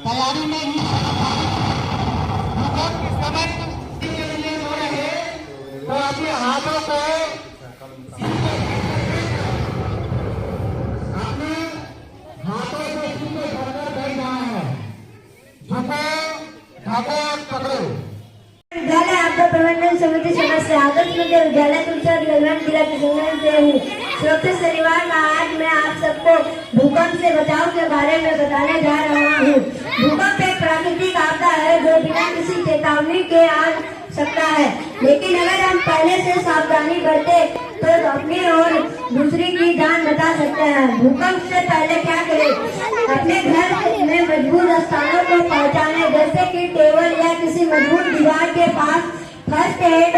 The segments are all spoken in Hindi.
तैयारी में ही समय के लिए हो रहे तो अपने हाथों को अपने हाथों से सीधे धरकर बैठ जाना है। झुको ढको पकड़ो। विद्यालय आपदा प्रबंधन समिति सदस्य आदर्श मध्य विद्यालय तुलसीपुर गलवान जिला किशनगंज से हूँ। सुरक्षित शनिवार का आज मैं आप सबको भूकंप से बचाव के बारे में बताने जा रहा हूँ। भूकंप एक प्राकृतिक आपदा है जो बिना किसी चेतावनी के आ सकता है, लेकिन अगर हम पहले से सावधानी बरते तो अपनी और दूसरी की जान बचा सकते हैं। भूकंप से पहले क्या करें? अपने घर में मजबूत स्थानों को पहचाने, जैसे कि टेबल या किसी मजबूत दीवार के पास first aid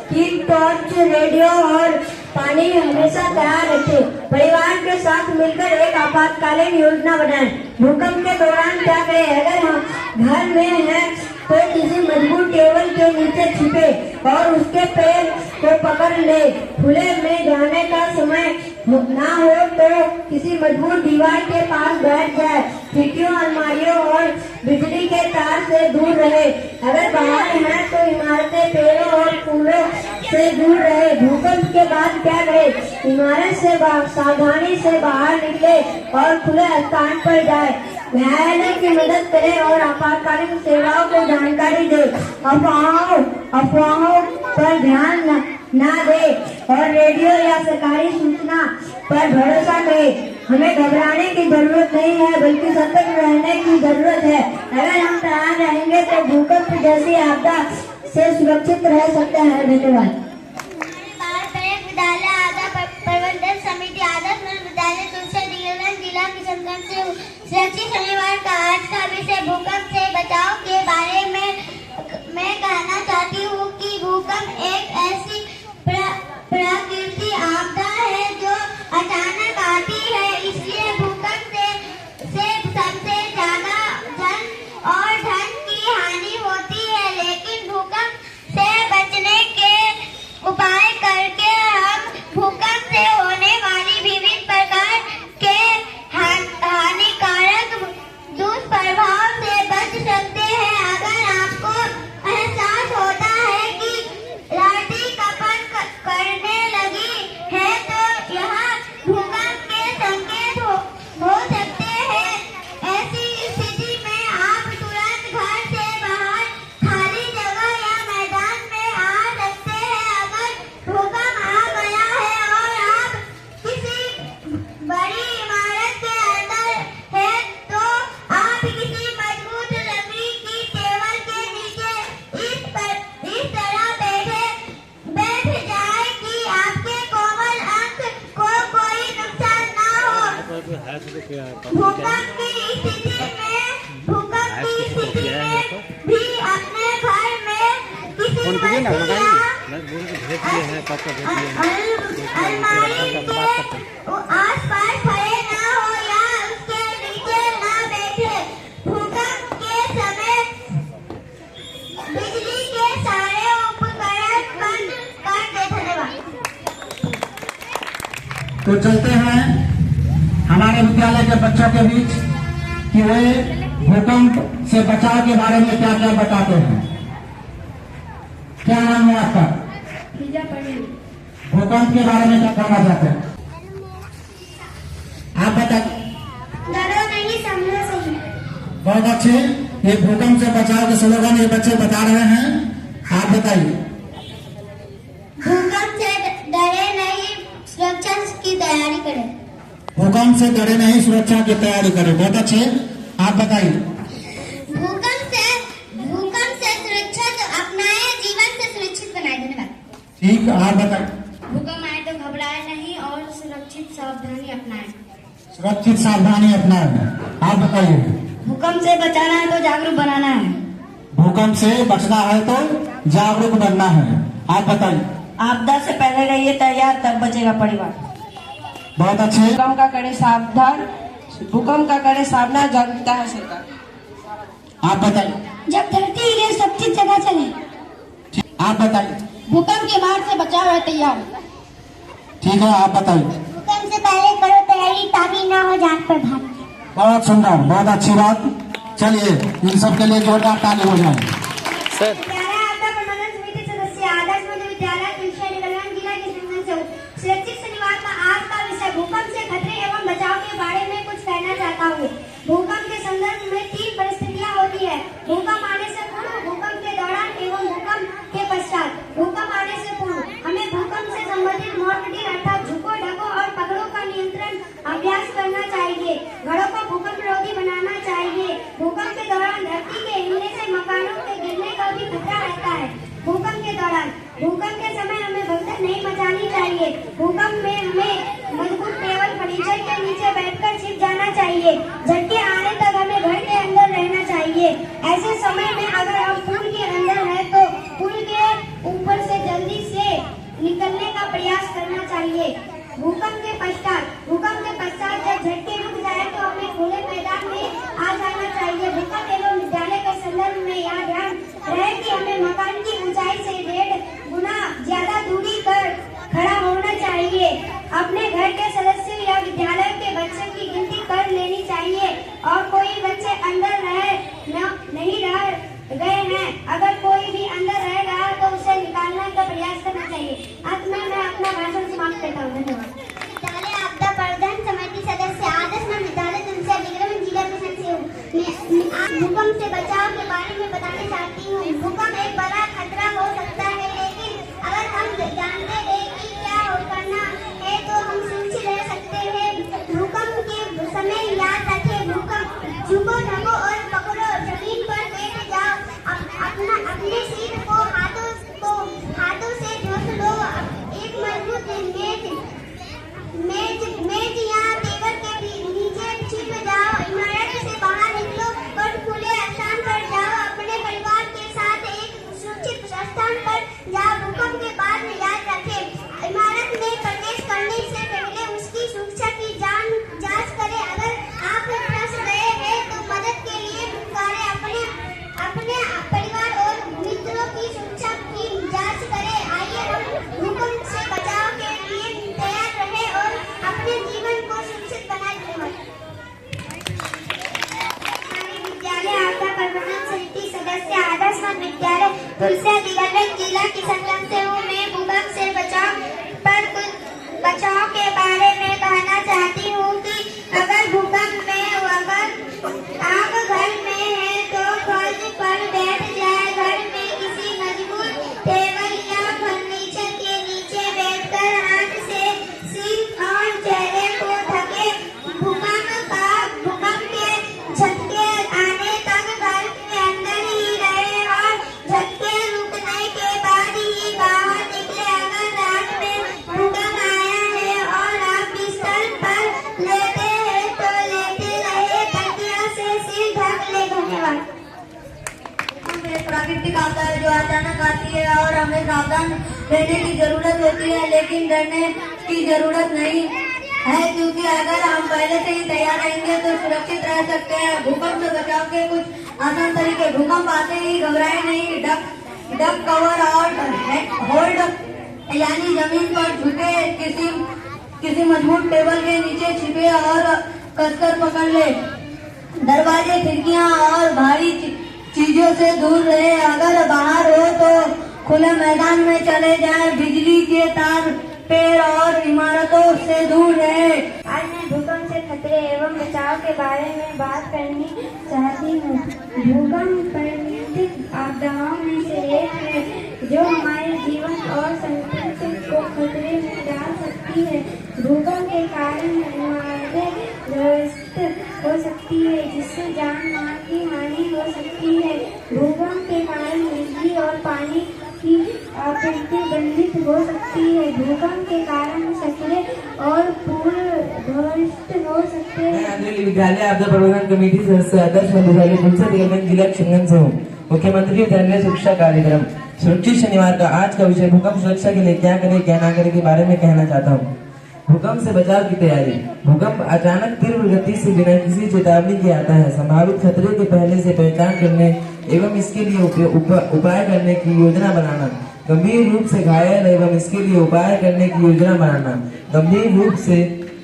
kit, torch, radio और पानी हमेशा तैयार रखें। परिवार के साथ मिलकर एक आपातकालीन योजना बनाएं। भूकंप के दौरान क्या करें? अगर हम घर में हैं तो किसी मजबूत टेबल के नीचे छिपे और उसके पैर को पकड़ ले। खुले में जाने का समय ना हो तो किसी मजबूत दीवार के पास बैठ जाए। खिड़कियों, अलमारियों और बिजली के तार से दूर रहे। अगर बाहर है तो इमारतें, पेड़ों और फूलों से दूर रहे। भूकंप के बाद क्या करें? इमारत से सावधानी से बाहर निकले और खुले स्थान पर जाए। न्यायालय की मदद करें और आपातकालीन सेवाओं को जानकारी दे। अफवाहों पर ध्यान न दे और रेडियो या सरकारी सूचना पर भरोसा करें। हमें घबराने की जरूरत नहीं है, बल्कि सतर्क रहने की जरूरत है। अगर हम तैयार रहेंगे तो भूकंप जैसी आपदा से सुरक्षित रह सकते हैं। धन्यवाद। विद्यालय आपदा प्रबंधन समिति आदर्श विद्यालय तुलसीपुर जिला किशनगंज से सुरक्षित शनिवार का आज का विषय भूकंप से बचाव के बारे में मैं कहना चाहती हूँ कि भूकंप एक ऐसी प्राकृतिक आपदा है जो अचानक आती है। इसलिए भूकंप से सबसे ज्यादा जन और धन की हानि होती है, लेकिन भूकंप से बचने के उपाय करके हम भूकंप से होने वाली विभिन्न प्रकार के हानिकारक दुष्प्रभाव से बच सकते हैं। अगर आपको एहसास होता है कि धरती कंपन करने लगी है तो यह भूकंप के संकेत हो सकते हैं। ऐसी स्थिति में आप तुरंत घर से बाहर खाली जगह या मैदान में आ सकते हैं। अगर भूकंप आ गया है और आप किसी बड़ी इमारत के अंदर है तो आप किसी मजबूत लकड़ी की टेबल के नीचे इस तरह बैठ जाए कि आपके कोमल अंग को कोई नुकसान ना हो। भूकंप की स्थिति में भी अपने घर में किसी अलमारी के आस-पास खड़े तो चलते हैं हमारे विद्यालय के बच्चों के बीच कि वे भूकंप से बचाव के बारे में क्या क्या बताते हैं। क्या नाम है आपका? भूकंप के बारे में क्या कहना चाहते हैं? आप बताइए। डरो नहीं, समझो सही। बहुत अच्छे। ये भूकंप से बचाव के स्लोगन ये बच्चे बता रहे हैं। आप बताइए। भूकंप से डरे नहीं, सुरक्षा की तैयारी करें। भूकंप से डरे नहीं, सुरक्षा की तैयारी करें। बहुत अच्छे। आप बताइए। भूकंप से सुरक्षित अपनाए, जीवन से सुरक्षित बनाए। धन्यवाद। ठीक, आप बताइए। भूकंप आए तो घबराए नहीं और सुरक्षित सावधानी अपनाएं। सुरक्षित सावधानी अपनाएं। आप बताइए। भूकंप से बचाना है तो जागरूक बनाना है। भूकंप से बचना है तो जागरूक बनना है। आप बताइए। आपदा से पहले रहिए तैयार, तब बचेगा परिवार। बहुत अच्छे। भूकंप का करे सावधान, जागरूकता है सरकार। आप बताइए। जब धरती हिले सब चीज जगह चले। आप बताइए। भूकंप के बाद से बचाव है तैयार। ठीक है, आप बताइए। भूकंप से पहले करो तैयारी ताकि न हो जान पर भारी। बहुत सुंदर, बहुत अच्छी बात। चलिए इन सब के लिए जोरदार ताली हो जाए। विद्यालय आपदा प्रबंधन समिति सदस्य आदर्श मध्य विद्यालय तुलसिया निगलगंज जिला किशनगंज से सुरक्षित शनिवार का आज का विषय भूकंप से खतरे एवं बचाव के बारे में कुछ कहना चाहता हूँ। भूकंप के संदर्भ में 3 परिस्थितियाँ होती है। भूकंप आने से पूर्व, भूकंप के दौरान एवं भूकंप के पश्चात। भूकंप आने से पूर्व हमें भूकंप से संबंधित मॉर्टिंग अर्थात झुको ढको और पकड़ों का नियंत्रण अभ्यास करना चाहिए। घरों को भूकंप रोधी बनाना चाहिए। भूकंप के दौरान धरती के हिलने से मकानों के गिरने का भी खतरा रहता है। भूकंप के दौरान, भूकंप के समय हमें भगदड़ नहीं मचानी चाहिए। भूकंप में हमें मजबूत टेबल फर्नीचर के नीचे बैठकर छिप जाना चाहिए। झटके आने तक हमें घर के अंदर रहना चाहिए। ऐसे समय में अगर हम पुल के अंदर है तो पुल के ऊपर से जल्दी से निकलने का प्रयास करना चाहिए। भूकंप के पश्चात जब झटके रुक जाए तो हमें खुले मैदान में आ जाना चाहिए। भूकंप एवं विद्यालय के संदर्भ में यह ध्यान रहे कि हमें मकान की ऊंचाई से 1.5 गुना ज्यादा दूरी पर खड़ा होना चाहिए। अपने घर के सदस्यों या विद्यालय के बच्चों की गिनती कर लेनी चाहिए और कोई बच्चे अंदर नहीं रह गए हैं, अगर कोई भी अंदर रह रहा तो उसे निकालने का प्रयास करना चाहिए। अंत में मैं अपना भाषण समाप्त करता हूँ। धन्यवाद। विद्यालय आपदा प्रबंधन समिति सदस्य आदर्श मध्य विद्यालय तुलसिया निगलगंज जिला किशनगंज से हूँ। मैं भूकंप से बचाव के बारे में बताना चाहती हूँ। भूकंप एक बड़ा खतरा हो सकता है, लेकिन अगर हम जानते हैं कि क्या करना है तो हम सुरक्षित रह सकते हैं। भूकंप के समय याद रखें, भूकंप झुको ढको और पकड़ो, जमीन पर बैठ जाओ, अपने सिर को हाथों से ढक लो। एक मजबूत मेज या टेबल के नीचे छिप जाओ। इमारत से बाहर निकलो और खुले स्थान पर जाओ। अपने परिवार के साथ एक सुरक्षित स्थान पर जाओ। भूकंप के बाद में याद रखें, इमारत में प्रवेश करने से पहले उसकी सुरक्षा की जांच करें। अगर आप फंस गए हैं तो मदद के लिए पुकारें। अपने परिवार और मित्रों की सुरक्षा की जांच करें। आइए हम भूकंप से बचाव के लिए तैयार रहें और अपने जीवन को सुरक्षित बनाए रखें। विद्यालय आपदा प्रबंधन समिति सदस्य आदर्श मध्य विद्यालय तुलसिया निगलगंज जिला किशनगंज से हूँ। मैं भूकंप से बचाव के बारे में कहना चाहती हूँ कि अगर भूकंप में आप घर में है तो फर्श पर बैठ जाए। घर में किसी मजबूत टेबल या फर्नीचर के नीचे बैठकर हाथ से सिर और चेहरे को ढके। भूकंप के झटके आने तक घर के अंदर ही रहे और झटके रुकने के बाद ही बाहर निकले। अगर रात में भूकंप आया है और आप बिस्तर पर लेटे हैं तो लेटे रहे, तकिया से सिर ढक ले। धन्यवाद। प्राकृतिक आपदा है जो अचानक आती है और हमें सावधान रहने की जरूरत होती है, लेकिन डरने की जरूरत नहीं है, क्योंकि अगर हम पहले से ही तैयार रहेंगे तो सुरक्षित रह सकते हैं। भूकंप से बचाव के कुछ आसान तरीके। भूकंप आते ही घबराए नहीं, डक कवर और होल्ड यानी जमीन पर झुके किसी मजबूत टेबल के नीचे छिपे और कसकर पकड़ ले। दरवाजे, खिड़कियां और भारी चीजों से दूर रहे। अगर बाहर हो तो खुले मैदान में चले जाएं। बिजली के तार, पेड़ और इमारतों से दूर रहे। आज मैं भूकंप से खतरे एवं बचाव के बारे में बात करनी चाहती हूँ। भूकंप प्राकृतिक आपदाओं में से एक है जो हमारे जीवन और संपत्ति को खतरे में डाल सकती है। भूकंप के कारण इमारतें ध्वस्त हो सकती है, जिससे जान माल की हानि हो सकती है। भूकंप के कारण बिजली और पानी की आपूर्ति बाधित हो सकती है। भूकंप के कारण सड़कें और पुल ध्वस्त हो सकते हैं। मैं अंजलि विद्यालय आपदा प्रबंधन कमेटी सदस्य आदर्श मध्य विद्यालय तुलसी देवगंज जिला किशनगंज से हूँ। मुख्यमंत्री विद्यालय शिक्षा कार्यक्रम सुरक्षित शनिवार का आज का विषय भूकंप सुरक्षा के लिए क्या करें क्या ना करें के बारे में कहना चाहता हूँ। भूकंप से बचाव की तैयारी। भूकंप अचानक तीव्र गति से बिना किसी चेतावनी के आता है। संभावित खतरे के पहले से पहचान करने एवं इसके लिए उपाय करने की योजना बनाना। गंभीर रूप से घायल एवं इसके लिए उपाय करने की योजना बनाना। गंभीर रूप से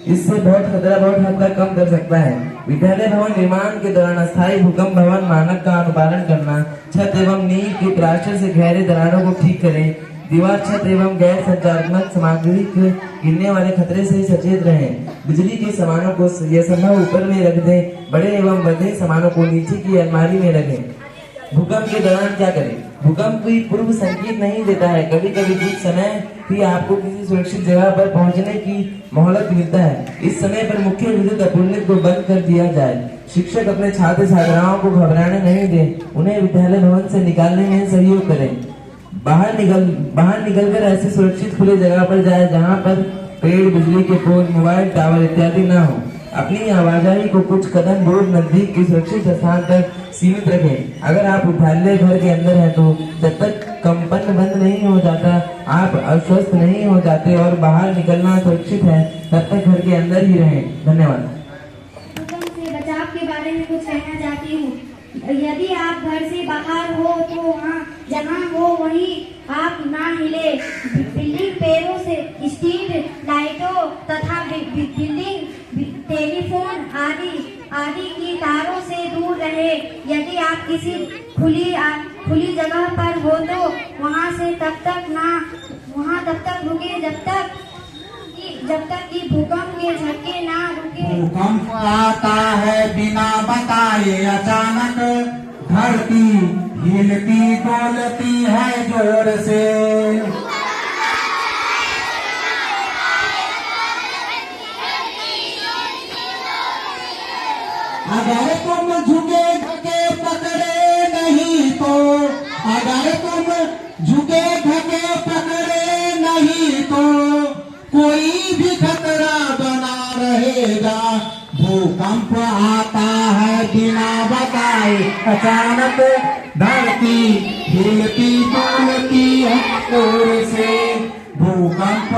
इससे बहुत खतरा बहुत हद तक कम कर सकता है। विद्यालय भवन निर्माण के दौरान अस्थायी भूकंप भवन मानक का अनुपालन करना। छत एवं नींव के प्लास्टर से गहरे दरारों को ठीक करें। दीवार, छत एवं गैर संचालनात्मक सामग्री के गिरने वाले खतरे से सचेत रहें। बिजली के सामानों को यथासंभव ऊपर में रख दें। बड़े एवं बंधे सामानों को नीचे की अलमारी में रखें। भूकंप के दौरान क्या करें। भूकंप कोई पूर्व संकेत नहीं देता है। कभी कभी कुछ समय ही आपको किसी सुरक्षित जगह पर पहुंचने की मोहलत मिलता है। इस समय पर मुख्य विद्युत आपूर्ति को बंद कर दिया जाए। शिक्षक अपने छात्र छात्राओं को घबराने नहीं दें। उन्हें विद्यालय भवन से निकालने में सहयोग करें। बाहर निकलकर ऐसे सुरक्षित खुले जगह पर जाए जहां पर पेड़, बिजली के पोल, मोबाइल टावर इत्यादि न हो। अपनी आवाजाही को कुछ कदम दूर नजदीक के सुरक्षित स्थान तक सीमित रखें। अगर आप विद्यालय घर के अंदर हैं तो जब तक कंपन बंद नहीं हो जाता, आप अस्वस्थ नहीं हो जाते और बाहर निकलना सुरक्षित है, तब तक घर के अंदर ही रहें। धन्यवाद। भूकंप से बचाव के बारे में कुछ कहना चाहती हूँ। यदि आप घर से बाहर हो तो वहाँ जहाँ हो वहीं आप ना हिले। बिल्डिंग, पेड़ों से, स्ट्रीट लाइटों तथा बिल्डिंग, टेलीफोन आदि की तारों से दूर रहे। यदि आप किसी खुली जगह पर हो तो वहाँ तब तक रुके जब तक कि भूकंप के झटके ना रुके। भूकंप आता है बिना बताए अचानक। धरती हिलती डोलती है जोर से। अगर तुम झुके ढके पकड़े नहीं तो, अगर तुम झुके ढके पकड़े नहीं तो कोई भी खतरा बना रहेगा। भूकंप आता है बिना बताए अचानक। धरती हिलती डोलती है जोर से। भूकंप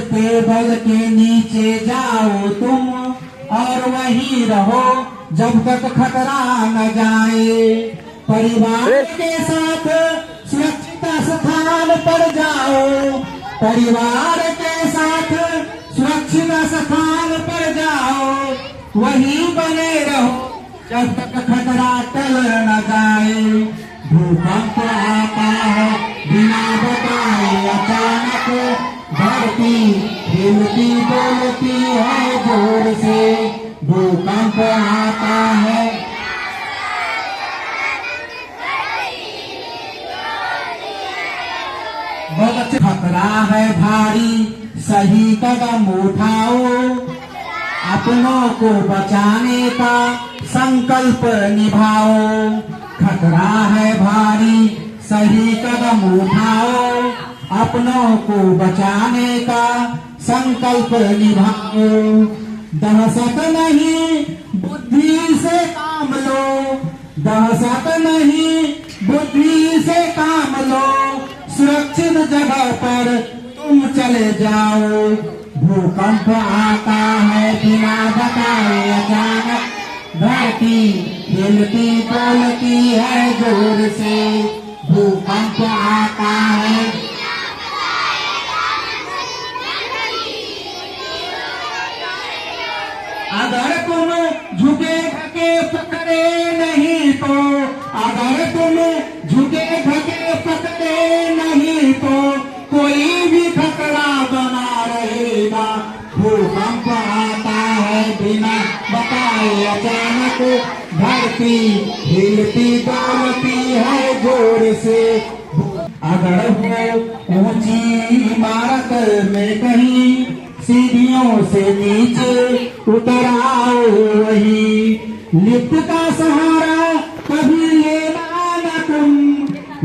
टेबल के नीचे जाओ तुम और वहीं रहो जब तक खतरा न जाए। परिवार के साथ सुरक्षित स्थान पर जाओ। परिवार के साथ सुरक्षित स्थान पर जाओ, वहीं बने रहो जब तक खतरा टल न जाए। भूकंप आता है बिना बताए अचानक। धरती हिलती डोलती है जोर से। भूकंप आता है। बहुत अच्छे। खतरा है भारी, सही कदम उठाओ। अपनों को बचाने का संकल्प निभाओ। खतरा है भारी, सही कदम उठाओ। अपनों को बचाने का संकल्प निभाओ। दहशत नहीं बुद्धि से काम लो। दहशत नहीं बुद्धि से काम लो। सुरक्षित जगह पर तुम चले जाओ। भूकंप आता है बिना बताए अचानक। धरती हिलती डोलती है जोर से, भूकंप आता है। अगर तुम झुके ढके पकड़े नहीं तो, अगर तुम झुके ढके पकड़े नहीं तो कोई भी खतरा बना रहेगा। भूकंप आता है बिना बताए अचानक, धरती हिलती डोलती है जोर से। अगर हो ऊंची इमारत में कहीं सीढ़ियों से नीचे उतर आओ वही, लिफ्ट का सहारा कभी लेना न तुम,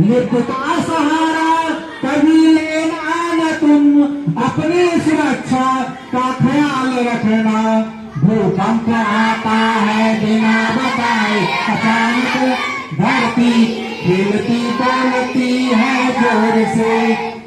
लिफ्ट का सहारा कभी लेना न तुम, अपनी सुरक्षा का ख्याल रखना। भूकंप आता है बिना बताए अचानक, धरती हिलती डोलती है जोर से।